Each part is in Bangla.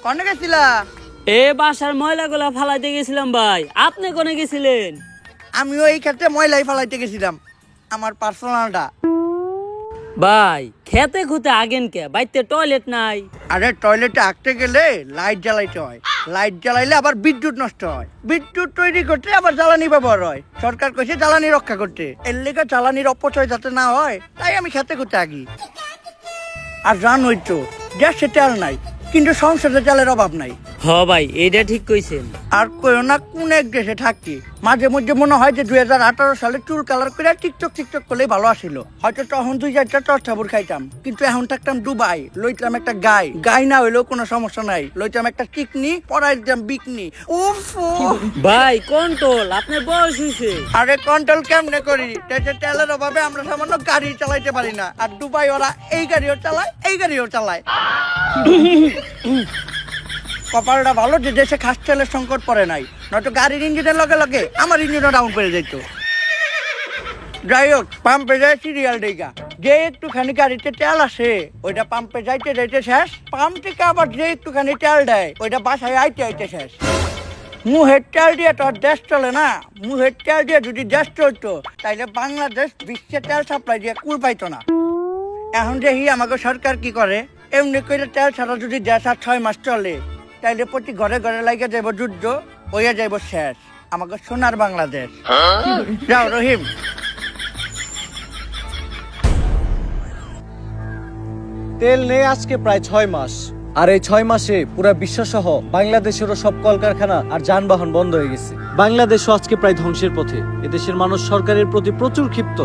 কনে গেছিলা? বাসার ময়লাগুলা ফালাইতে গেছিলাম ভাই। আপনি কোনে গেছিলেন? আমিও এই ক্ষেত্রে ময়লাই ফালাইতে গেছিলাম, আমার পার্সোনালটা। ভাই খেতে খুঁতে আগেন কে? বাইতে টয়লেট নাই? আরে টয়লেটে আঁকতে গেলে লাইট জ্বালাইতে হয়, লাইট জ্বালাইলে আবার বিদ্যুৎ নষ্ট হয়, বিদ্যুৎ তৈরি করতে আবার জ্বালানি ব্যবহার হয়। সরকার কইছে জ্বালানি রক্ষা করতে, এর লেগে জ্বালানির অপচয় যাতে না হয় তাই আমি খেতে খুঁতে আগি। আর জানোই তো গ্যাসে তেল নাই, কিন্তু সংসারে তেলের অভাব নাই। হ ভাই, এইটা ঠিক কইছেন। আর কইও না কোন এক দেশে থাকি, মাঝে মধ্যে মনে হয় যে 2018 সালে চুল কালার করে টিকটক করলেই ভালো আসিল। হয়তো তখন 2-4টা টর্চাবুর খাইতাম, কিন্তু এখন থাকতাম দুবাই, লইতাম একটা গাই না হইলেও কোনো সমস্যা নাই, লইতাম একটা টিকনি, পরাই দিতাম বিকনি। উফ ভাই কন্ট্রোল, আপনার বয়স হইছে। আরে কন্ট্রোল কেমনে করি? দেশে তেলের অভাবে আমরা সামান্য গাড়ি চালাইতে পারি না, আর দুবাই ওরা এই গাড়িও চালায় এই গাড়িও চালায়। কপালটা ভালো যে দেশে খাস তেলের সংকট পড়ে নাই, নয়তো গাড়ির ইঞ্জিনের লগে লগে আমার ইঞ্জিনও ডাউন করে যেত। যাই হোক, পাম্পে যায় সিরিয়াল ডেগা, যে একটুখানি গাড়িতে তেল আসে ওইটা পাম্পে যাইতে যাইতে শেষ, পাম্প থেকে আবার যে একটুখানি তেল দেয় ওইটা বাসায় আইতে আইতে শেষ। মুহের তেল দিয়ে তো আর দেশ চলে না, মুহের তেল দিয়ে যদি দেশ চলতো তাইলে বাংলাদেশ বিশ্বে তেল সাপ্লাই দিয়ে কুল পাইতো না। এখন দেখি আমাকে সরকার কি করে, এমনি করে তেল ছাড়া যদি দেশ আর 6 মাস চলে তাইলে প্রতি ঘরে ঘরে লাগে যাইব যুদ্ধ, হইয়া যাইব শেষ আমাকে সোনার বাংলাদেশ। যাও রহিম। তেল নেই আজকে প্রায় 6 মাস, আর এই 6 মাসে পুরা বিশ্বসহ বাংলাদেশেরও সব কলকারখানা আর যানবাহন বন্ধ হয়ে গেছে। বাংলাদেশও আজকে প্রায় ধ্বংসের পথে। এদেশের মানুষ সরকারের প্রতি প্রচুর ক্ষিপ্ত,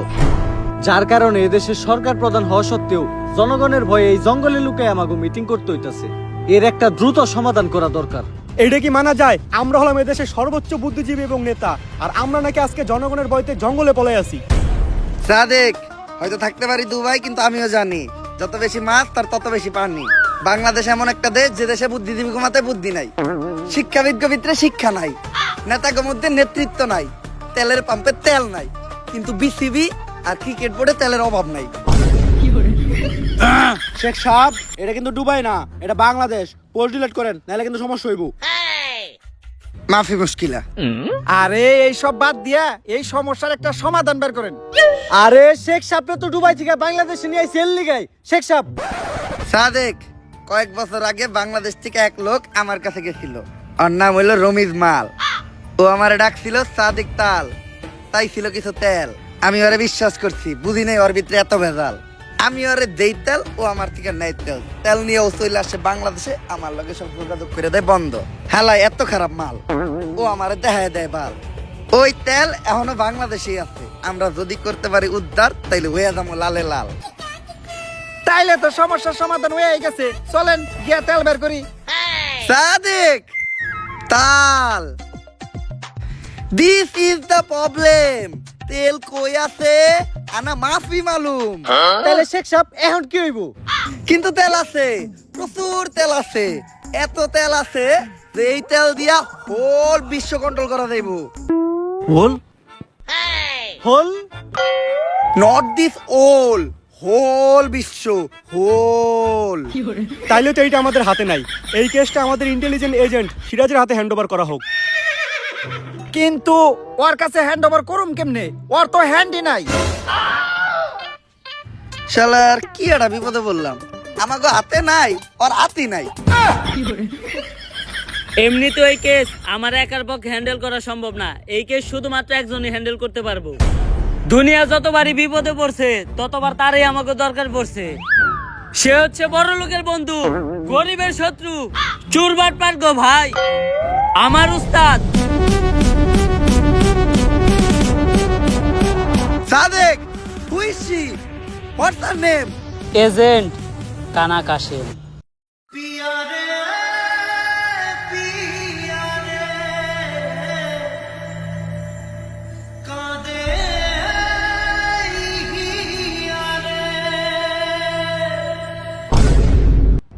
যার কারণে এদেশের সরকার প্রধান হওয়া সত্ত্বেও জনগণের ভয়ে এই জঙ্গলে লুকায় আমাকে মিটিং করতে হইতাছে। এর একটা দ্রুত সমাধান করা দরকার। এটা কি মানা যায়? আমরা হলাম এদেশের সর্বোচ্চ বুদ্ধিজীবী এবং নেতা, আর আমরা নাকি আজকে জনগণের ভয়তে জঙ্গলে পলাই আছি। সাদেক, হয়তো থাকতে পারি দুবাই, কিন্তু আমিও জানি যত বেশি মাছ তার তত বেশি পানি। বাংলাদেশ এমন একটা দেশ যে দেশে বুদ্ধিজীবী কমাতে বুদ্ধি নাই, শিক্ষাবিদ ভিতরে শিক্ষা নাই, নেতাদের মধ্যে নেতৃত্ব নাই, তেলের পাম্পে তেল নাই, কিন্তু বিসিবি আর ক্রিকেট বোর্ডে তেলের অভাব নাই। শেখ সাহেব, এটা কিন্তু দুবাই না, এটা বাংলাদেশ। পোস্ট ডিলিট করেন, নাহলে কিন্তু সমস্যা হইব। মাফি মুশকিলা। আরে এই সব বাদ দিয়া এই সমস্যার একটা সমাধান বের করেন। আরে শেখ সাহেব তো দুবাই থেকে বাংলাদেশে নিয়ে সেল লিগাই। শেখ সাহেব, সাদেক, কয়েক বছর আগে বাংলাদেশ থেকে এক লোক আমার কাছে গেছিল, ওর নাম হইলো রমিজ মাল। ও আমার ডাকছিল সাদিক তাল, তাই ছিল কিছু তেল। আমি ওরে বিশ্বাস করছি, বুঝি নাই ওর ভিতরে এত ভেজাল। আমি ওরে দেই তেল, ও আমার থেকে নেই তেল। তেল নিয়ে ও চলে আসে বাংলাদেশে, আমার লগে সব যোগাযোগ করে দেয় বন্ধ। হেলাই এত খারাপ মাল, ও আমারে দেখায় দেয় বাল। ওই তেল এখনো বাংলাদেশেই আছে, আমরা যদি করতে পারি উদ্ধার তাইলে হয়ে যাবো লালে লাল। তাইলে তো সমস্যার সমাধান হয়ে গেছে, চলেন গিয়া তেল বের করি। সাদিক তাল, দিস ইজ দ্য প্রবলেম। তেল কই আছে আনা মাফি মালুম। তাহলে শেখ সাহেব এখন কি হইব? কিন্তু তেল আছে, প্রচুর তেল আছে, এত তেল আছে যে এই তেল দিয়া হোল বিশ্ব কন্ট্রোল করা যাইব। হোল হল নট দিস ওল, হোল বিশ্ব, হোল। তাইলে তো এইটা আমাদের হাতে নাই। এই কেসটা আমাদের ইন্টেলিজেন্ট এজেন্ট সিরাজের হাতে হ্যান্ড ওভার করা হোক। কিন্তু ওর কাছে হ্যান্ড ওভার করুম কেমনে? ওর তো হ্যান্ডই নাই। শালার কি একটা বিপদে বললাম, আমাকে হাতে নাই, ওর হাতি নাই। এমনি তো এই কেস আমার একার পক্ষে হ্যান্ডেল করা সম্ভব না। এই কেস শুধুমাত্র একজনই হ্যান্ডেল করতে পারবো। দুনিয়া যতবারই বিপদে পড়ছে ততবার তারই আমাকে দরকার পড়ছে। সে হচ্ছে বড় লোকের বন্ধু, গরিবের শত্রু, চুরবাট পার গো ভাই, আমার উস্তাদ। Sadek, who is she? What's her name? Agent কানা কাশেম।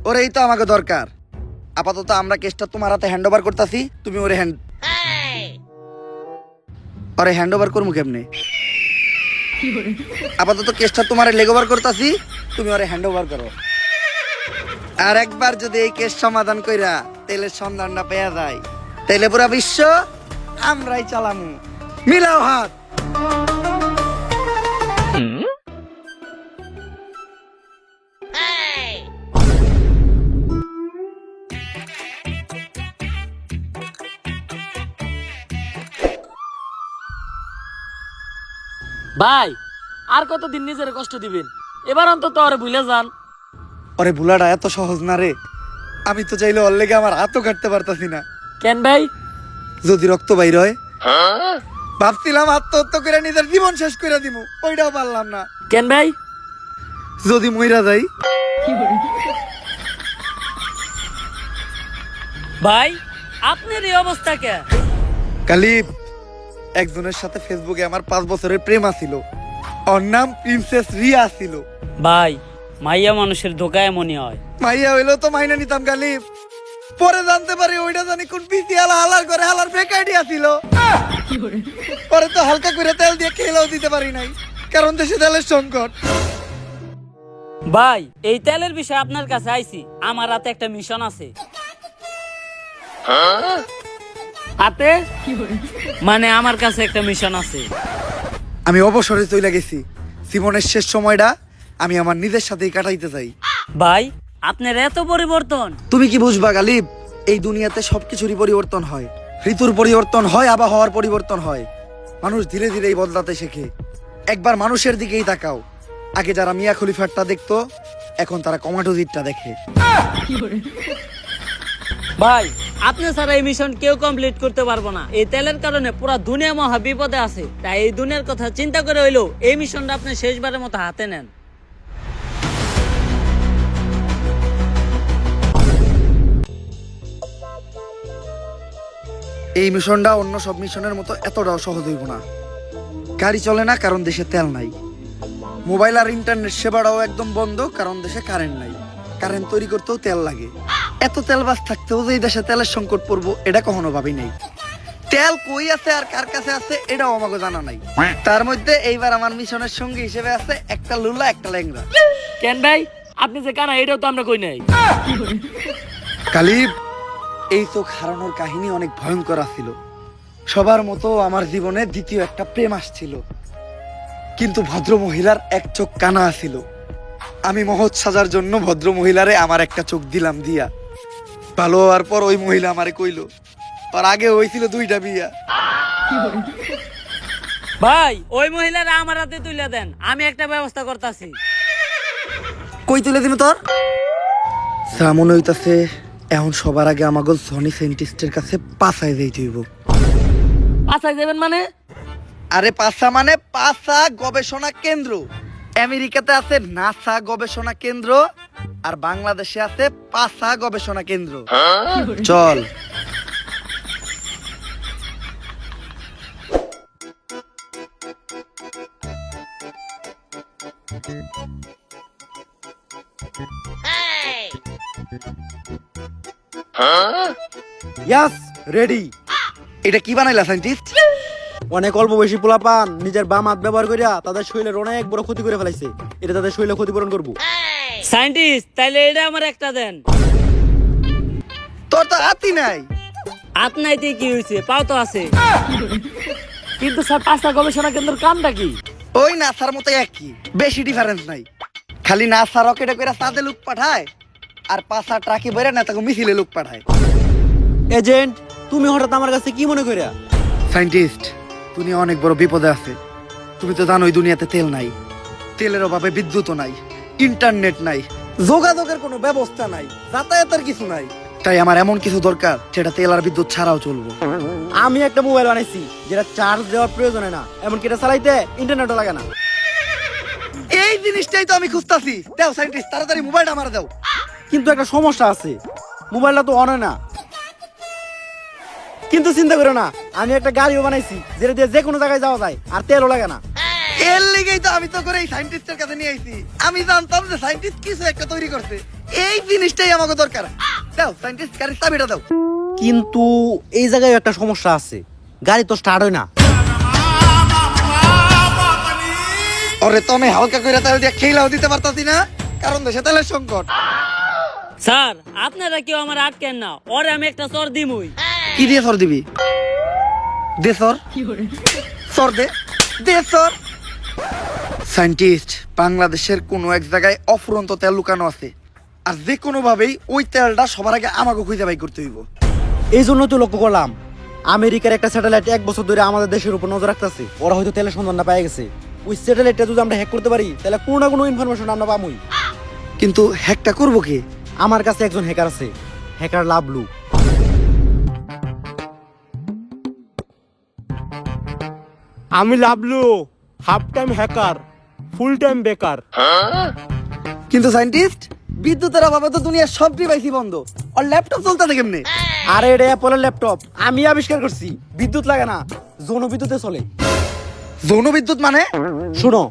ওরেই তো আমাকে দরকার। আপাতত আমরা কেসটা তোমার হাতে হ্যান্ড ওভার করতেছি, তুমি ওরে হ্যান্ড ওভার করবো কেমনে? আপাতত কেসটা তোমার লেগ ওভার করতেছি, তুমি ওরে হ্যান্ড ওভার করো। আর একবার যদি এই কেস সমাধান কইরা তেলের সন্ধানটা পেয়ে যায়, তাইলে পুরা বিশ্ব আমরাই চালামু। মিলাও হাত। ভাই আর কতদিন নিজের কষ্ট দিবেন? এবার অন্তত আরে ভুলে যান। ওরে বুলাটা এত সহজ না রে। আমি তো চাইলে ওর লেগে আমার হাতও কাটতে পারতাছি না। কেন ভাই? যদি রক্ত বাইর হয়, ভাবছিলাম আত্মহত্যা করে নিজের জীবন শেষ করে দিমু, ওইটাও পারলাম না। কেন ভাই? যদি মইরা যাই। ভাই আপনার এই অবস্থা কে? কালিব, একজনের সাথে ফেসবুকে আমার 5 বছরের প্রেম আছিল। ওর নাম প্রিন্সেস রিয়া ছিল। ভাই মাইয়া মানুষের ধোকা এমনই হয়। মাইয়া হইলেও তো মাইনা নিতাম কালিব। পরে জানতে পারি ওইটা জানি কোন পিসি হালার করে হালার ফেক আইডিয়া ছিল। পরে তো হালকা করে তেল দিয়ে খেলেও দিতে পারি নাই, কারণ দেশে তেলের সংকট। ভাই এই তেলের বিষয়ে আপনার কাছে আইছি, আমার হাতে একটা মিশন আছে। হাতে মানে আমার কাছে একটা মিশন আছে। আমি অবসরে চলে গেছি। জীবনের শেষ সময়টা আমি আমার নিজের সাথেই কাটাইতে চাই। ভাই আপনার এত পরিবর্তন। তুমি কি বুঝবা গালিব, এই দুনিয়াতে সবকিছুরই পরিবর্তন হয়। ঋতুর পরিবর্তন হয়, আবহাওয়ার পরিবর্তন হয়। মানুষ ধীরে ধীরেই বদলাতে শেখে। একবার মানুষের দিকেই তাকাও। আগে যারা মিয়া খলিফারটা দেখতো, এখন তারা কমাটোজিটটা দেখে। ভাই আপনি ছাড়া এই মিশন কেউ কমপ্লিট করতে পারবো না। এই তেলের কারণে পুরো দুনিয়া মহা বিপদে আছে। তাই এই দুনিয়ার কথা চিন্তা করে হইলো এই মিশনটা আপনি শেষবারের মতো হাতে নেন। এই মিশনটা অন্য সব মিশনের মতো এতটাও সহজ হইব না। গাড়ি চলে না কারণ দেশে তেল নাই। মোবাইল আর ইন্টারনেট সেবাটাও একদম বন্ধ কারণ দেশে কারেন্ট নাই। কারেন্ট তৈরি করতেও তেল লাগে। এত তেল বাস থাকতেও যে এই দেশে তেলের সংকট পড়বো, এটা কখনো ভাবি নাই। তেল কই আছে আর কার কাছে আছে এটাও আমাকে জানা নাই। তার মধ্যে এইবার আমার মিশনের সঙ্গী হিসেবে আছে একটা লুলা, একটা ল্যাংড়া। কেন ভাই আপনি যে কানা এটাও তো আমরা কই নাই। কালিব, এই চোখ হারানোর কাহিনী অনেক ভয়ঙ্কর ছিল। সবার মতো আমার জীবনে দ্বিতীয় একটা প্রেম আসছিল, কিন্তু ভদ্র মহিলার এক চোখ কানা ছিল। আমি মহৎ সাজার জন্য ভদ্র মহিলারে আমার একটা চোখ দিলাম দিয়া। ভালো হওয়ার পর ওই মহিলা আমারে কইলো আর আগে হয়েছিল 2টা বিয়া। ভাই ওই মহিলারা আমার হাতে তুলে দেন, আমি একটা ব্যবস্থা করতেছি। কই তুলে দিন তোর? মনে হইতাছে এখন সবার আগে আমাকে সনি সায়েন্টিস্টের কাছে পাছায় যাইতে হইব। পাছায় যাবেন মানে? আরে পাছা মানে পাছা গবেষণা কেন্দ্র। আমেরিকাতে আছে নাসা গবেষণা কেন্দ্র, আর বাংলাদেশে আছে পাছা গবেষণা কেন্দ্র। চল। ইয়াস, রেডি। এটা কি বানাইলা সায়েন্টিস্ট? অনেক অল্প বয়সী পোলাপান নিজের বাম হাত ব্যবহার করিয়া তাদের শরীরের অনেক বড় ক্ষতি করে ফেলাইছে। এটা তাদের শরীরে ক্ষতিপূরণ করবো। সায়েন্টিস্ট তাইলে এটা আমার একটা দেন। তোর তো হাতি নাই। হাত নাইতে কি হয়েছে, পাও তো আছে। কিন্তু স্যার পাঁচটা গবেষণা কেন্দ্রের কামটা কি? ওই নাসার মতো একই, বেশি ডিফারেন্স নাই। খালি নাসা রকেটে করে চাঁদে লোক পাঠায়, আর পাঁচা ট্রাকে বেরে না তাকে মিছিলে লোক পাঠায়। এজেন্ট, তুমি হঠাৎ আমার কাছে কি মনে করিয়া? সায়েন্টিস্ট, দুনিয়া অনেক বড় বিপদে আছে। তুমি তো জানোই দুনিয়াতে তেল নাই, তেলের অভাবে বিদ্যুৎও নাই, ইন্টারনেট নাই, যোগাযোগের কোনো ব্যবস্থা নাই, যাতায়াতের কিছু নাই। তাই আমার এমন কিছু দরকার যেটা তেল আর বিদ্যুৎ ছাড়াও চলবো। আমি একটা মোবাইল বানাইছি যেটা চার্জ দেওয়ার প্রয়োজন হয় না, এমনকি এটা চালাইতে ইন্টারনেটও লাগে না। এই জিনিসটাই তো আমি খুঁজতাছি। দাও সায়েন্টিস্ট, তাড়াতাড়ি মোবাইলটা আমার দাও। কিন্তু একটা সমস্যা আছে, মোবাইলটা তো অন হয় না। কিন্তু চিন্তা করো না, আমি একটা গাড়িও বানাইছি যেটা দিয়ে যে কোনো জায়গায় যাওয়া যায় আর তেলও লাগে না। এর লেগেই তো আমি তো করে এই সায়েন্টিস্টের কাছে নিয়ে আইছি। আমি জানতাম যে সায়েন্টিস্ট কিছু একটা তৈরি করছে। এই জিনিসটাই আমাকে দরকার। দাও সায়েন্টিস্ট, গাড়ির চাবিটা দাও। কিন্তু এই জায়গায় একটা সমস্যা আছে, গাড়ি তো স্টার্ট হয় না। ওরে তো আমি হালকা করে তেল দিয়ে খেলাও দিতে পারতাছি না, কারণ দেশে তেলের সংকট। স্যার আপনারা কেউ আমার আটকেন না, ওরে আমি একটা চর দিমুই। কি দিয়ে সর দিবি? দে সর, সর দে, দে সর। সায়েন্টিস্ট, বাংলাদেশের কোনো এক জায়গায় অফুরন্ত তেল লুকানো আছে, আর যে কোনো ভাবেই ওই তেলটা সবার আগে আমাকে খুঁজে বাই করতে হইব। এই জন্য তো লক্ষ্য করলাম আমেরিকার একটা স্যাটেলাইট 1 বছর ধরে আমাদের দেশের উপর নজর রাখতেছে। ওরা হয়তো তেলের সন্ধানটা পেয়ে গেছে। ওই স্যাটেলাইটটা যদি আমরা হ্যাক করতে পারি তাহলে কোনো না কোনো ইনফরমেশন আমরা পাবোই। কিন্তু হ্যাকটা করবো কি? আমার কাছে একজন হ্যাকার আছে, হ্যাকার লাভলু। আমি Lavlu, half time hacker, full time বেকার। কিন্তু সায়েন্টিস্ট, বিদ্যুতের অভাবে তো দুনিয়ার সব ডিভাইসই বন্ধ, আর ল্যাপটপ চলতে কেমনে? আরে এটা অ্যাপলের ল্যাপটপ, আমি আবিষ্কার করছি। বিদ্যুৎ লাগে না, যৌন বিদ্যুতে চলে। যৌন বিদ্যুৎ মানে? শুনো,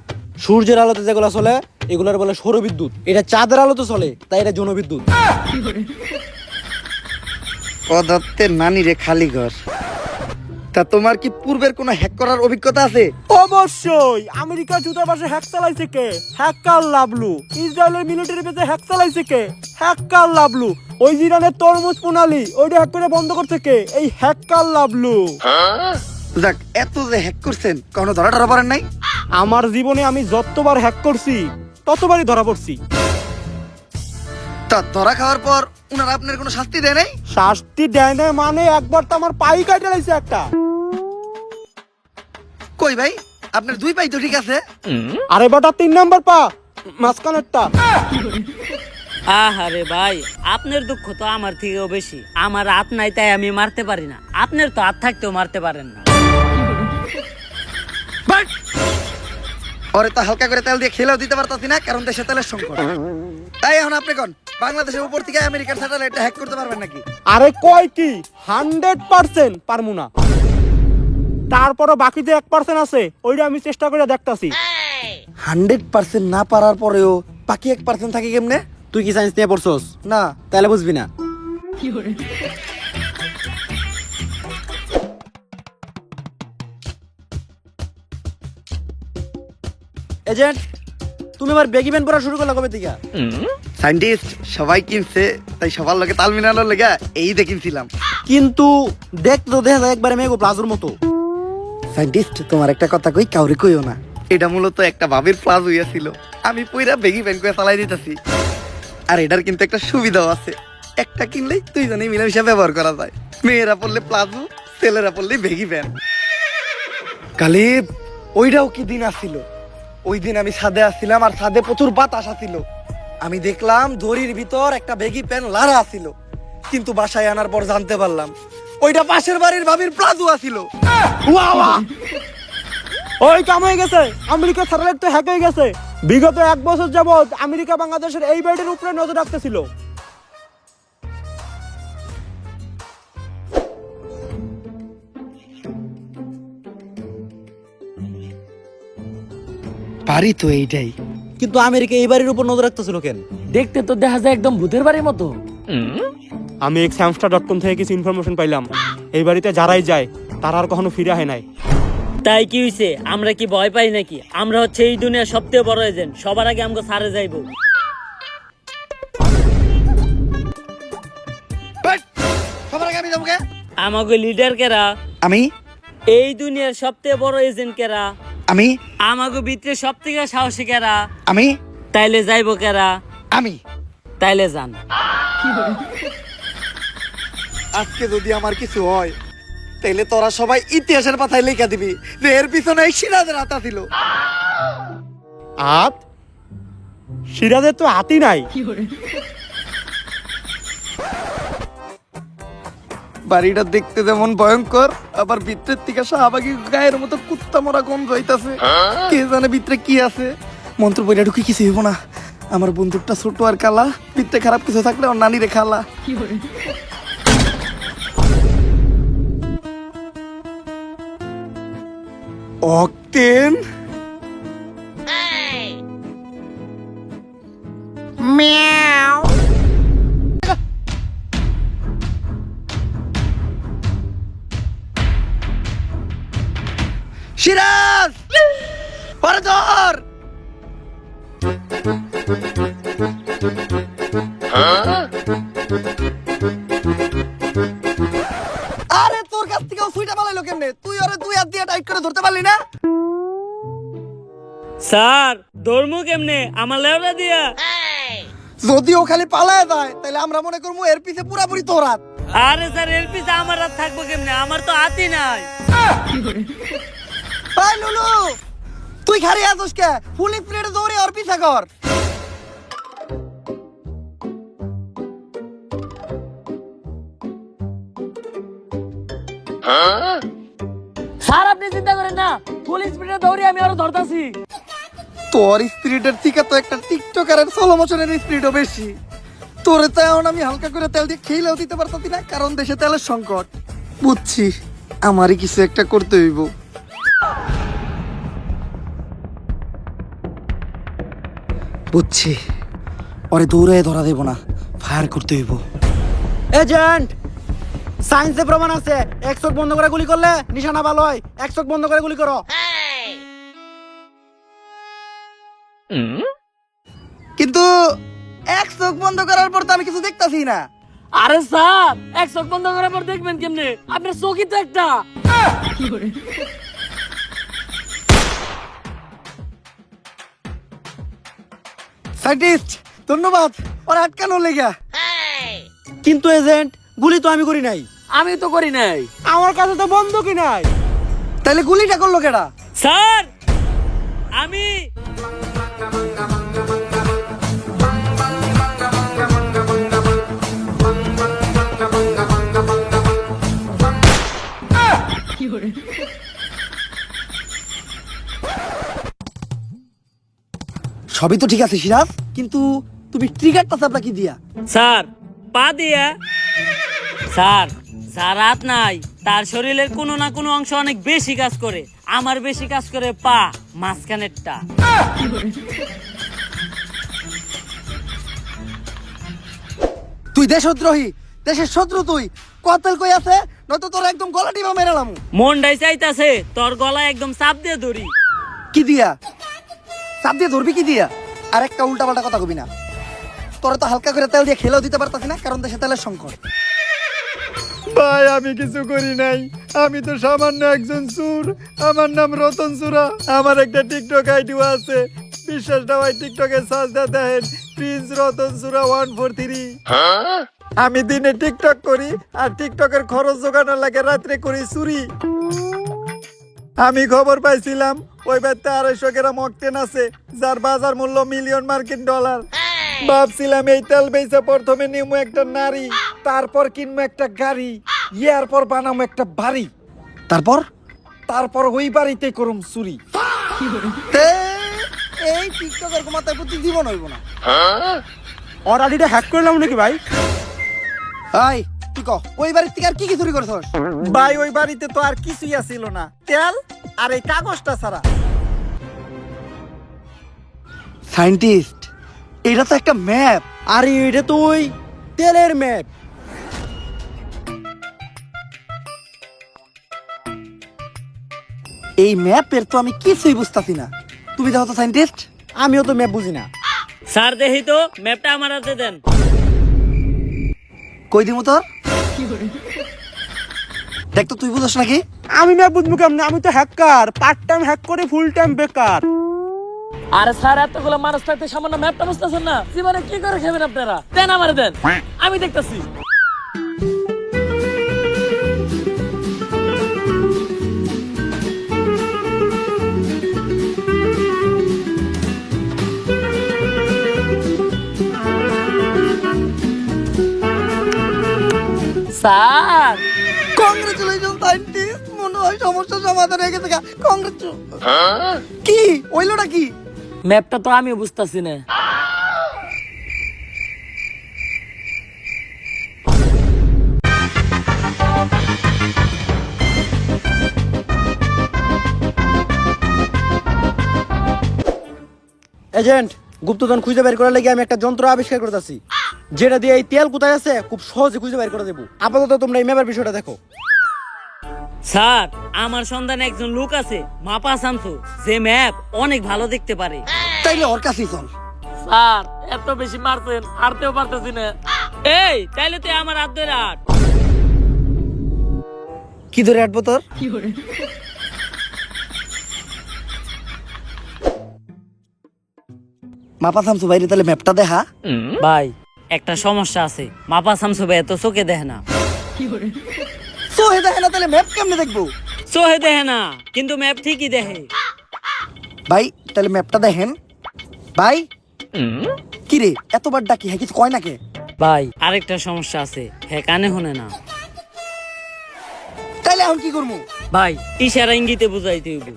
সূর্যের আলোতে যেগুলো চলে এগুলোর বলে সৌর বিদ্যুৎ। এটা চাঁদের আলোতে চলে, তাই এটা যৌন বিদ্যুৎ। পদার্থের নানি রে খালি ঘর। তা তোমার কি পূর্বের কোনো হ্যাক করার অভিজ্ঞতা আছে? অবশ্যই। আমেরিকার দূতাবাসে হ্যাক চালাইছে কে? হ্যাকার লাভলু। ইসরায়েলের মিলিটারি বেসে হ্যাক চালাইছে কে? হ্যাকার লাভলু। ওই ইরানের তরমুজ প্রণালী ওইটা হ্যাক করে বন্ধ করছে কে? এই হ্যাকার লাভলু। যাক, এত যে হ্যাক করছেন, কোনো ধরা টরা পড়েন নাই? আমার জীবনে আমি যতবার হ্যাক করছি ততবারই ধরা পড়ছি। তা ধরা খাওয়ার পর উনারা আপনার কোনো শাস্তি দেয় নাই? শাস্তি দেয় না মানে একবার তো আমার পাই কাটে লাইছে একটা। কই ভাই, আপনার দুই পাই তো ঠিক আছে। আরে বেটা 3 নাম্বার পা, মাঝখানেরটা। আহারে ভাই, আপনার দুঃখ তো আমার থেকেও বেশি। আমার হাত নাই তাই আমি মারতে পারি না, আপনার তো হাত থাকতেও মারতে পারেন না। বাট! ওরে তো হালকা করে তেল দিয়ে খেলেও দিতে পারতাছি না, কারণ দেশে তেলের সংকট। তাই এখন আপনি কোন বাংলাদেশের উপর থেকে আমেরিকার স্যাটেলাইটটা হ্যাক করতে পারবেন নাকি? আরে কয় কি 100% পারমু না। তারপরও বাকি যে 1% আছে ওইটা আমি চেষ্টা করে দেখতাছি। 100% না পারার পরেও বাকি 1% থাকে কেমনে? তুই কি সায়েন্স নিয়ে পড়ছস? না। তাহলে বুঝবি না। এজেন্ট, তুমি আবার বেগি ব্যান্ড পড়া শুরু করলা কবে থেকে? সায়েন্টিস্ট, সবাই কিনছে তাই সবার লগে তাল মিলানোর লেগে এই দেখিনছিলাম। কিন্তু দেখতে তো দেখা যায় একবারে মেঘো প্লাজোর মতো। সায়েন্টিস্ট, তোমার একটা কথা কই, কাউরে কইও না। এটা মূলত একটা ভাবির প্লাজ হইয়াছিল, আমি পুরা বেগি প্যান্ট করে চালাই দিতেছি। আর এটার কিন্তু একটা সুবিধাও আছে, একটা কিনলেই দুইজনেই মিলেমিশে ব্যবহার করা যায়। মেয়েরা পড়লে প্লাজো, ছেলেরা পড়লে বেগি প্যান্ট। কালিব, ওইটাও কি দিন আসছিল। ওই দিন আমি ছাদে আসছিলাম, আর ছাদে প্রচুর বাতাস আসছিল। আমি দেখলাম দড়ির ভিতর একটা বেগি প্যান্ট লারা আসছিল, কিন্তু বাসায় আনার পর জানতে পারলাম ওইটা পাশের বাড়ির ভাবির প্লাজো আসছিল। ওই কাম হয়ে গেছে, আমেরিকা স্যাটেলাইট তো হ্যাক হয়ে গেছে। বিগত 1 বছর যাবত আমেরিকা বাংলাদেশের এই ব্যাটের উপরে নজর রাখতেছিল। বাড়ি তো এইটাই, কিন্তু আমেরিকা এই বাড়ির উপর নজর রাখতেছিল কেন? দেখতে তো দেখা যায় একদম ভূতের বাড়ির মতো। আমি examstar.com থেকে কিছু ইনফরমেশন পাইলাম। এই বাড়িতে যারাই যায় তারা আর কখনো ফিরে আসে নাই। তাই কি হইছে? আমরা কি ভয় পাই নাকি? আমরা হচ্ছে এই দুনিয়ার সবচেয়ে বড় এজেন্ট, সবার আগে আমাকে সারে যাইবো। বাট! সবার আগে আমি যাবো কে? আমাকে লিডার কেরা? আমি। এই দুনিয়ার সবচেয়ে বড় এজেন্ট কেরা? আমি। আমাকে ভিতরে সব থেকে সাহসী কেরা? আমি। তাইলে যাইবো কেরা? আমি। তাইলে যান। আজকে যদি আমার কিছু হয় তাইলে তোরা সবাই ইতিহাসের পাতায় লেখা দিবি যে এর পিছনে সিরাজের হাত ছিল। আত সিরাজের তো হাতই নাই। বাড়িটা দেখতে যেমন ভয়ঙ্কর, আবার ভিতরের থেকে শাহবাগী গায়ের মতো কুত্তা মরা গন্ধ হইতাছে। কে জানে ভিতরে কি আছে। মন্ত্র বইটা ঢুকি কিছু হইব না। আমার বন্দুকটা ছোট আর কালা, ভিতরে খারাপ কিছু থাকলে ওর নানি রে খালা। অক্টেন, সিরাজ, ওরে ধর। আরে তোর কাছ থেকে সুইটা পালাইলো কেমনে? তুই ওরে দুই হাত দিয়ে টাইট করে ধরতে পারলি না? স্যার ধর্মু কেমনে আমার লেওরা দিয়া? যদি ও খালি পালায় যায় তাহলে আমরা মনে করবো এর পিছে পুরাপুরি তোর হাত। আরে স্যার এর পিছে আমার হাত থাকবো কেমনে? আমার তো হাতই নাই। ভাই লুলু, তুই খালি আছিস কে? ফুল স্পিডে দৌড়ে ওর পিছে কর। স্যার আপনি চিন্তা করেন না, ফুল স্পিডে দৌড়ে আমি আরো ধরতাছি। তোর স্পিরিটের থেকে তো একটা টিকটকারের স্লো মোশনের স্পিরিটও বেশি। তোরে তো এখন আমি হালকা করে তেল দিয়ে খেলেও দিতে পারতাছি না, কারণ দেশে তেলের সংকট। বুঝছি, আমারই কিছু একটা করতে হইব। বুঝছি, ওরে দৌড়ে ধরা দেব না, ফায়ার করতে হইব। এজেন্ট, সায়েন্সে প্রমাণ আছে এক চোখ বন্ধ করে গুলি করলে নিশানা ভালো হয়। এক চোখ বন্ধ করে গুলি করো। কিন্তু এক চোখ বন্ধ করার পর তো আমি কিছু দেখতাছি না। আরে স্যার এক চোখ বন্ধ করার পর দেখবেন কেমনে? আপনার চোখই তো একটা। সাইন্টিস্ট, ধন্যবাদ ওর আটকানো লেগা। কিন্তু এজেন্ট, গুলি তো আমি করি নাই। আমি তো করি নাই। আমার কাছে তো বন্দুকই নাই। তাহলে গুলিটা করলো কেডা? স্যার আমি সবই তো ঠিক আছে সিরাজ, কিন্তু তুমি ট্রিগারটা চাপলা কি দিয়া? স্যার পা দিয়া। স্যার স্যার হাত নাই, তার শরীরের কোনো না কোনো অংশ অনেক বেশি কাজ করে। আমার বেশি কাজ করে পা, মাঝখানেরটা। তুই দেশদ্রোহী, দেশের শত্রু তুই। কতল কই আছে, নয়তো তোর একদম গলা টিপা মেরালাম। মনটাই চাইতাছে তোর গলায় একদম চাপ দিয়ে ধরি। কি দিয়া চাপ দিয়ে ধরবি? কি দিয়া? আর একটা উল্টা পাল্টা কথা কবি না। তোরা তো হালকা করে তেল দিয়ে খেলেও দিতে পারতাছি না, কারণ দেশে তেলের সংকট। ভাই আমি কিছু করি নাই, আমি তো সামান্য একজন চোর। আমার নাম রতন চোরা। আমার একটা টিকটক আইডিও আছে, বিশ্বাস না হয় টিকটকে সার্চ দিয়ে দেখেন, প্রিন্স রতন চোরা 143। আমি দিনে টিকটক করি, আর টিকটকের খরচ জোগানোর লাগে রাত্রে করি চুরি। আমি খবর পাইছিলাম ওই বাড়িতে 250 গ্রাম অক্টেন আছে, যার বাজার মূল্য মিলিয়ন মার্কিন ডলার। ভাবছিলাম এই তেল বেচে প্রথমে নিমু একটা নারী, তারপর কিনবো একটা গাড়ি, ইয়ার পর বানাবো একটা বাড়ি, তারপর ওই বাড়িতে করুম চুরি। তে, এই টিকটকের মাথায় প্রতি জীবন হইব না। ওর আইডিটা হ্যাক করলাম নাকি ভাই? হাই তুই ক, ওই বাড়ির থেকে আর কি কি চুরি করছস? ভাই ওই বাড়িতে তো আর কিছুই আসিল না, তেল আর এই কাগজটা ছাড়া। সায়েন্টিস্ট, এটা তো একটা ম্যাপ। আরে এটা তো ওই তেলের ম্যাপ। এই ম্যাপের তো আমি কিছুই বুঝতাছি না। তুমি দেখো তো সায়েন্টিস্ট। আমিও তো ম্যাপ বুঝি না। স্যার দেখি তো ম্যাপটা আমার হাতে দেন। কই দিমু তোর? দেখ তো, তুই বুঝছ নাকি? আমি ম্যাপ বুঝবো কেমন? আমি তো হ্যাকার, পার্ট টাইম হ্যাক করে ফুল টাইম বেকার। আরে স্যার এতগুলো মানুষ থাকতে সামান্য ম্যাপটা বুঝতেছেন না? জীবনে কি করে খাবেন আপনারা? দেন আমার দেন, আমি দেখতেছি। স্যার কংগ্রেচুলেশন সায়েন্টিস্ট, মনে হয় সমস্যার সমাধান হয়ে গেছে। কি ওইলোটা কি? ম্যাপটা তো আমি বুঝতেছি না। এজেন্ট, গুপ্তধন খুঁজে বের করার লাগি আমি একটা যন্ত্র আবিষ্কার করতেছি, যেটা দিয়ে এই তেল কোথায় আছে খুব সহজে খুঁজে বের করে দেবো। আপাতত তোমরা এই ম্যাপের বিষয়টা দেখো। স্যার আমার সন্ধানে একজন লোক আছে, মাপা শামসু, যে ম্যাপ অনেক ভালো দেখতে পারে। তাইলে ওর কাছেই চল। স্যার এত বেশি মারছেন হারতেও পারতেছি না। এই তাইলে তুই আমার হাত ধরে হাঁট। কি ধরে আটবো তোর? মাপা থামছো বাইরে, তাহলে ম্যাপটা দেখা। ভাই একটা সমস্যা আছে, মাপা শামসু ভাই এত চোখে দেখে না। চোখে দেখে না, তাহলে ম্যাপ কেমনে দেখবো? চোখে দেখে না কিন্তু ম্যাপ ঠিকই দেখে। ভাই তাহলে ম্যাপটা দেখেন। ভাই কি রে এতবার ডাকি, হ্যাঁ কিছু কয় নাকে? ভাই আরেকটা সমস্যা আছে, হ্যাঁ কানে শুনে না। তাইলে এখন কি করবো? ভাই ইশারা ইঙ্গিতে বুঝাইতে হইব।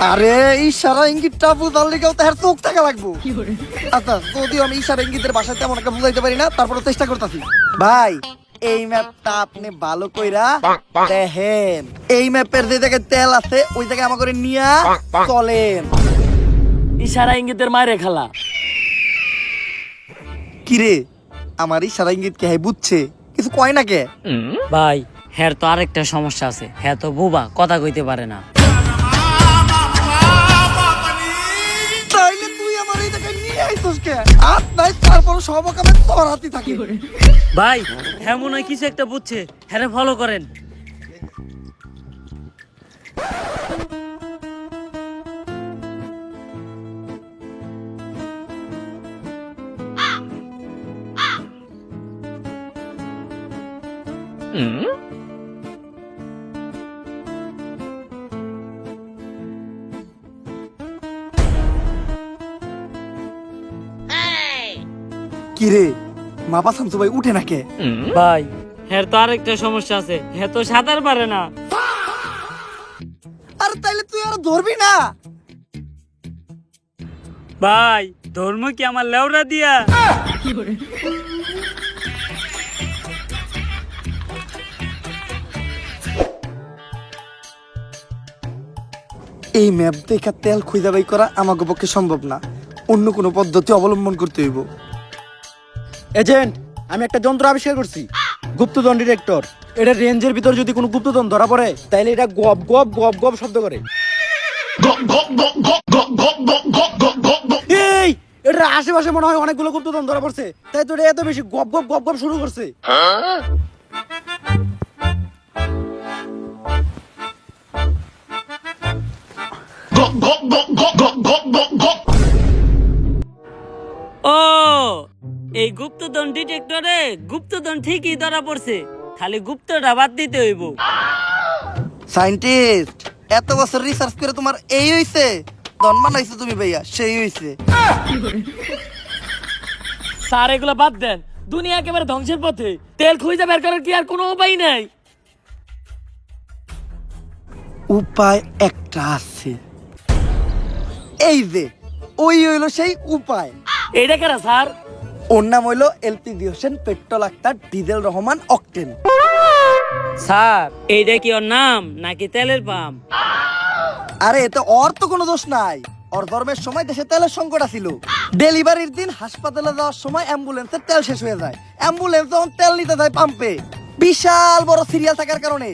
আরে ইশারা ইঙ্গিতটা বুঝার লিগেও তো চোখ থাকা লাগবো। আচ্ছা যদিও আমি ইশারা ইঙ্গিতের ভাষায় তেমন একটা বুঝাইতে পারি না, তারপরে চেষ্টা করতেছি। ভাই এই ম্যাপটা আপনি ভালো কইরা দেখেন। এই ম্যাপের যে জায়গায় তেল আছে ওই জায়গায় আমার করে নিয়া চলেন। ইশারা ইঙ্গিতের মায়ের খেলা। কিরে আমার ইশারা ইঙ্গিত কে বুঝছে, কিছু কয় না কে? ভাই হ্যাঁ তো আরেকটা সমস্যা আছে, হ্যাঁ তো বোবা, কথা কইতে পারে না। তাইলে তুই আমার এই জায়গায় নিয়ে আইছস কে? হাত নাই তারপর সব কামে তোর হাতই থাকে। ভাই হ্যাঁ মনে হয় কিছু একটা বুঝছে, হ্যাঁ ফলো করেন। কিরে মাপা শামসু ভাই উঠে না কে? ভাই হ্যাঁ তো আরেকটা সমস্যা আছে, হ্যাঁ তো সাঁতার পারে না। আরে তাইলে তুই আর ধরবি না? ভাই ধর্ম কি আমার লেওরা দিয়া? এই ম্যাপ দেখা তেল খুঁজে বাই করা আমাকে পক্ষে সম্ভব না, অন্য কোনো পদ্ধতি অবলম্বন করতে হইব। এজেন্ট, আমি একটা যন্ত্র আবিষ্কার করছি, গুপ্তধন ডিটেক্টর। এটা রেঞ্জের ভিতর যদি কোনো গুপ্তধন ধরা পড়ে তাইলে এটা গপ গপ গপ গপ শব্দ করে। এই এটা আশেপাশে মনে হয় অনেকগুলো গুপ্তধন ধরা পড়ছে, তাই তো এটা এত বেশি গপ গপ গপ গপ শুরু করছে। ও এই গুপ্তধন ডিটেক্টরে গুপ্তধন ঠিকই ধরা পড়ছে, খালি গুপ্তটা বাদ দিতে হইব। সায়েন্টিস্ট এত বছর রিসার্চ করে তোমার এই হইছে? ধন বানাইছো তুমি ভাইয়া, সেই হইছে। স্যার এগুলো বাদ দেন, দুনিয়া একেবারে ধ্বংসের পথে, তেল খুঁজে বের করার কি আর কোনো উপায় নাই? উপায় একটা আছে, এই যে ওই হইলো সেই উপায়। এইটা কেন স্যার? ওর নাম হইলো LPG Hossain petrol Akter diesel Rahman octane. Sir এইটা কি ওর নাম নাকি তেলের পাম্প? আরে এতে ওর তো কোনো দোষ নাই, ওর ধর্মের সময় দেশে তেলের সংকট ছিল। ডেলিভারির দিন হাসপাতালে যাওয়ার সময় অ্যাম্বুলেন্সের তেল শেষ হয়ে যায়, অ্যাম্বুলেন্স যখন তেল নিতে যায় পাম্পে, বিশাল বড় সিরিয়াল থাকার কারণে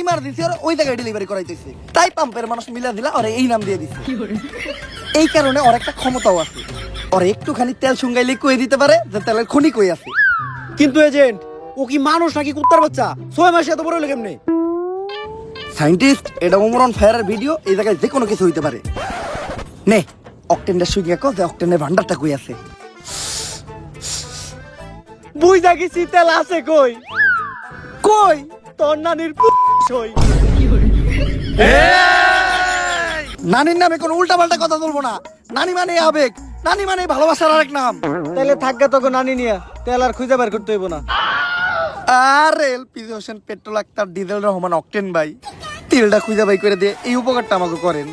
ইমার্জেন্সি ওর ওই জায়গায় ডেলিভারি করাইতেছে, তাই পাম্পের মানুষ মিলা দিলা ওরে এই নাম দিয়ে দিচ্ছে। এই কারণে ওর একটা ক্ষমতাও আছে, ওর একটুখানি তেল শুঙ্গাইলে কয়ে দিতে পারে যে তেলের খনি কই আছে। কিন্তু এজেন্ট, ও কি মানুষ নাকি কুত্তার বাচ্চা? 6 মাসে এত বড় হলো কেমনে? সায়েন্টিস্ট এটা ওমরন ফায়ারের ভিডিও, এই জায়গায় যে কোনো কিছু হইতে পারে। নে অকটেনটা শুইয়া কো যে অকটেনের ভান্ডারটা কই আছে। বুঝা গেছি তেল আছে কই? কই তোর নানির সই। নানির নামে কোনো উল্টা পাল্টা কথা বলবো না, নানি মানে আবেগ, নানি মানে ভালোবাসার আরেক নাম। তাইলে থাকবে তোকে নানি নিয়া, তেল আর খুঁজে বের করতে হইব না। আর LPG Hossain petrol Akter diesel Rahman octane ভাই, তেলটা খুঁজে বাই করে দিয়ে এই উপকারটা আমাকে করেন।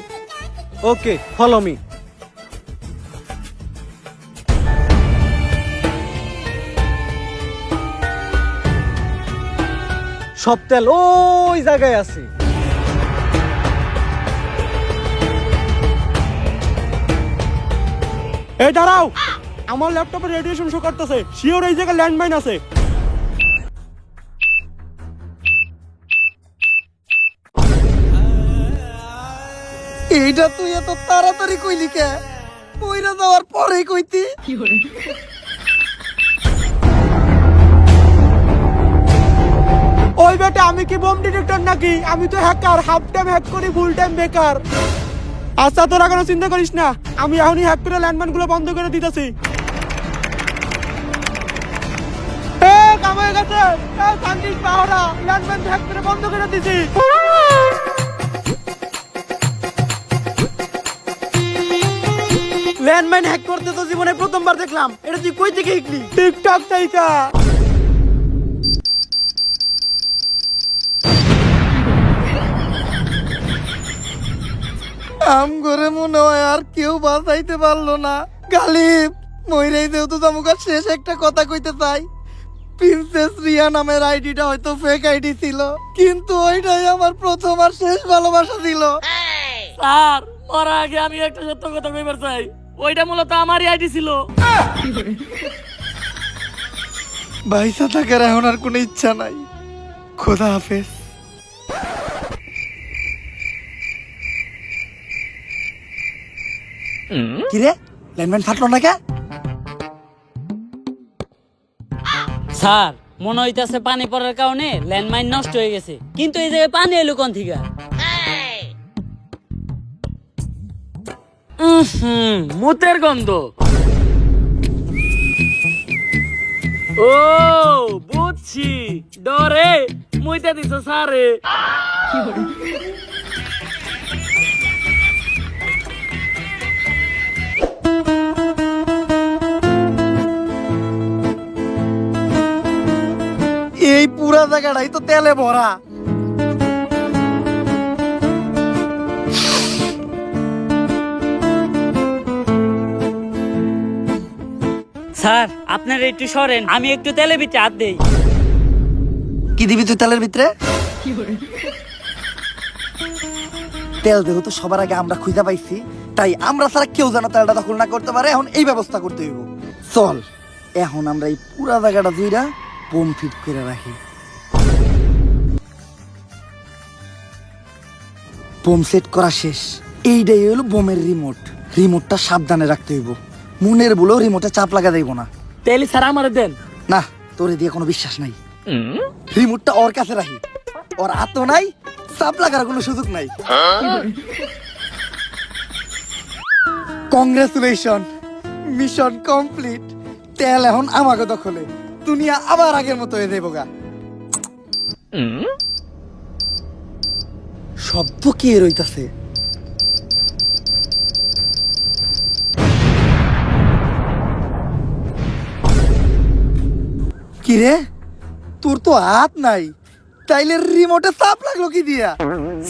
ওকে, ফলো মি। সব তেল ওই জায়গায় আছে। এই দাঁড়াও, আমার ল্যাপটপে রেডিয়েশন শো করতেছে, শিওর এই জায়গায় ল্যান্ডমাইন আছে। এইটা তুই এত তাড়াতাড়ি কইলি কে? মইরা যাওয়ার পরে কইতি। ওই বেটা আমি কি বোম ডিটেক্টর নাকি? আমি তো হ্যাকার, হাফ টাইম হ্যাক করি, ফুল টাইম বেকার। আচ্ছা তোরা কোনো চিন্তা করিস না, আমি এখনই হ্যাক করে ল্যান্ডমাইন গুলো বন্ধ করে দিতেছি। কাম হয়ে গেছে, সান্দিস পাহরা ল্যান্ডমাইন হ্যাক করে বন্ধ করে দিছি। ল্যান্ডমাইন হ্যাক করতে তো জীবনে প্রথমবার দেখলাম, এটা তুই কই থেকে শিখলি? টিকটক তাইকা। আম করে মনে হয় আর কেউ বাঁচাইতে পারলো না। গালিব মইরাই যেহেতু তোমাকে শেষ একটা কথা কইতে চাই, প্রিন্সেস রিয়া নামের আইডিটা হয়তো ফেক আইডি ছিল, কিন্তু ওইটাই আমার প্রথম আর শেষ ভালোবাসা ছিল। স্যার মরার আগে আমি একটা সত্য কথা কইবার চাই, ওইটা মূলত আমারই আইডি ছিল। বাইসা থাকার এখন আর কোনো ইচ্ছা নাই। খোদা হাফেজ। কিরে ল্যান্ডমাইন ফাটলো না কে? স্যার মনে হইতাছে পানি পড়ার কারণে ল্যান্ডমাইন নষ্ট হয়ে গেছে, কিন্তু এই জায়গায় পানি এলো কোন থেকে? মুতের গন্ধ। ও বুঝছি, ডরে মুইতে দিছ স্যারে। এই পুরা জায়গাটাই তো তেলে ভরা। স্যার আপনারা একটু সরেন, আমি একটু তেলে ভিতরে হাত দেই। কি দিবি তুই তেলের ভিতরে? তেল যেহেতু সবার আগে আমরা খুঁজে পাইছি, তাই আমরা ছাড়া কেউ যেন তেলটা দখল না করতে পারে। এখন এই ব্যবস্থা করতে হইব। চল এখন আমরা এই পুরা জায়গাটা জুইরা বোম ফিট করে রাখি। বোম সেট করা শেষ। এইটাই হলো বোমের রিমোট। রিমোটটা সাবধানে রাখতে হইব। মুনের বলেও রিমোটে চাপ লাগা যাইব না। তেলি স্যার আমার দেন। না, তোরে দিয়ে কোনো বিশ্বাস নাই। রিমোটটা ওর কাছে রাখি। ওর হাত নাই, চাপ লাগার কোনো সুযোগ নাই। Congratulation, mission complete. তেল এখন আমাকে দখলে। দুনিয়া আবার আগের মতো হয়ে যাইব গা। শব্দ কে রইতাছে? কিরে তোর তো হাত নাই, তাইলে রিমোটে চাপ লাগলো কি দিয়া?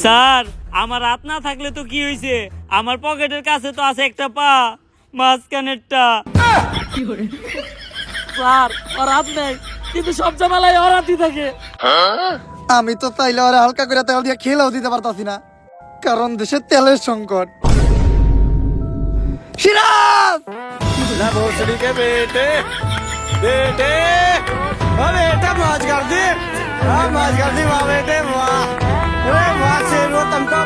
স্যার আমার হাত না থাকলে তো কি হইছে, আমার পকেটের কাছে তো আছে একটা পা, মাঝখানেরটা। স্যার ওর হাত নেই, কিন্তু সব জামালাই ওর হাতই থাকে। আমি তো তাইলে ওরা হালকা করে তেল দিয়ে খেলাও দিতে পারতাছি না, কারণ দেশে তেলের সংকট। সিরাজ भोसड़ी के बेटे बेटे ओ बेटा मौज कर दी, मौज कर दी वाह बेटे वाह, अरे वाह शेरो तुमको।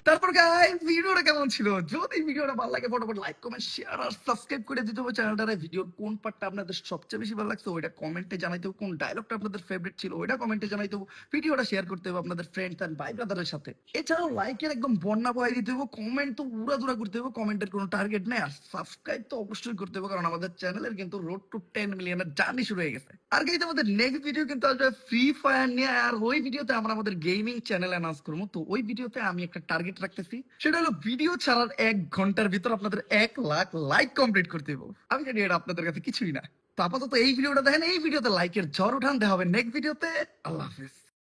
তারপর গাইস ভিডিওটা কেমন ছিল? যদি ভিডিওটা ভালো লাগে ফটাফট লাইক কমেন্ট শেয়ার আর সাবস্ক্রাইব করে দিতে হবে চ্যানেলটারে। ভিডিওর কোন পার্টটা আপনাদের সবচেয়ে বেশি ভালো লাগছে ওইটা কমেন্টে জানাইতে হবে। কোন ডায়লগটা আপনাদের ফেভারিট ছিল ওইটা কমেন্টে জানাইতে হবে। ভিডিওটা শেয়ার করতে হবে আপনাদের ফ্রেন্ডস এন্ড ভাই ব্রাদারের সাথে। এছাড়াও লাইকের একদম বন্যা বহাই দিতে হবে। কমেন্ট তো উড়াধুরা করতে হবে, কমেন্টের কোনো টার্গেট নেই। আর সাবস্ক্রাইব তো অবশ্যই করতে হবে, কারণ আমাদের চ্যানেলের কিন্তু রোড টু 10 মিলিয়নের জার্নি শুরু হয়ে গেছে। আর গাইস আমাদের নেক্সট ভিডিও কিন্তু আসবে ফ্রি ফায়ার নিয়ে। আর ওই ভিডিওতে আমরা আমাদের গেমিং চ্যানেল অ্যানাউন্স করবো। তো ওই ভিডিওতে আমি একটা টার্গেট রাখতেছি, সেটা হলো ভিডিও ছাড়ার 1 ঘন্টার ভিতর আপনাদের 1 লাখ লাইক কমপ্লিট করতে হবে। আমি জানি এটা আপনাদের কাছে কিছুই না। তো আপাতত এই ভিডিওটা দেখেন, এই ভিডিওতে লাইকের ঝড় উঠান। দেখা হবে নেক্সট ভিডিওতে। আল্লাহ হাফেজ।